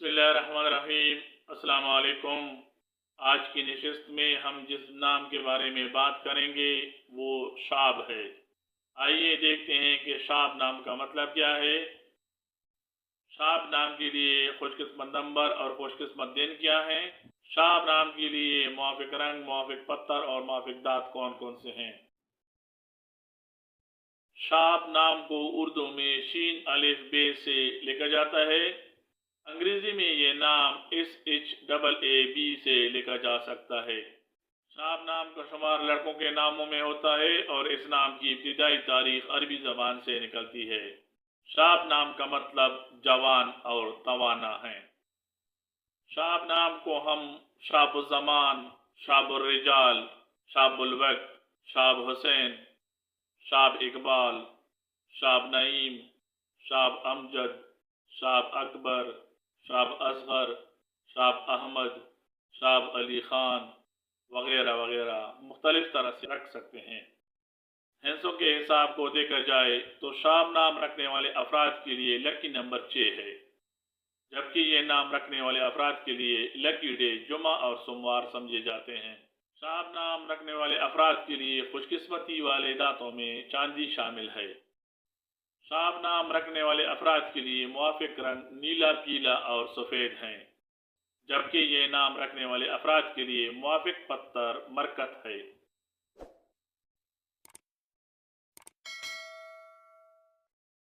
بسم اللہ الرحمن الرحیم۔ السلام علیکم۔ آج کی نشست میں ہم جس نام کے بارے میں بات کریں گے وہ شاب ہے۔ آئیے دیکھتے ہیں کہ شاب نام کا مطلب کیا ہے۔ شاب نام کے لیے خوش قسمت نمبر اور خوش قسمت دن کیا ہے۔ شاب نام کے لیے موافق رنگ، موافق پتھر اور موافق دات کون کون سے ہیں۔ شاب نام کو اردو میں شین الف بے سے لکھا جاتا ہے۔ انگریزی میں یہ نام SHAAB سے لکھا جا سکتا ہے۔ شاب نام کا شمار لڑکوں کے ناموں میں ہوتا ہے اور اس نام کی ابتدائی تاریخ عربی زبان سے نکلتی ہے۔ شاب نام کا مطلب جوان اور توانا ہے۔ شاب نام کو ہم شاب الزمان، شاب الرجال، شاب الوقت، شاب حسین، شاب اقبال، شاب نعیم، شاب امجد، شاب اکبر، شاب اصغر، شاب احمد، شاب علی خان وغیرہ وغیرہ مختلف طرح سے رکھ سکتے ہیں۔ ہندسوں کے حساب کو دیکھا جائے تو شاب نام رکھنے والے افراد کے لیے لکی نمبر 6 ہے، جبکہ یہ نام رکھنے والے افراد کے لیے لکی ڈے جمعہ اور سوموار سمجھے جاتے ہیں۔ شاب نام رکھنے والے افراد کے لیے خوش قسمتی والے دانتوں میں چاندی شامل ہے۔ شاب نام رکھنے والے افراد کے لیے موافق رنگ نیلا، پیلا اور سفید ہیں، جبکہ یہ نام رکھنے والے افراد کے لیے موافق پتھر مرکت ہے۔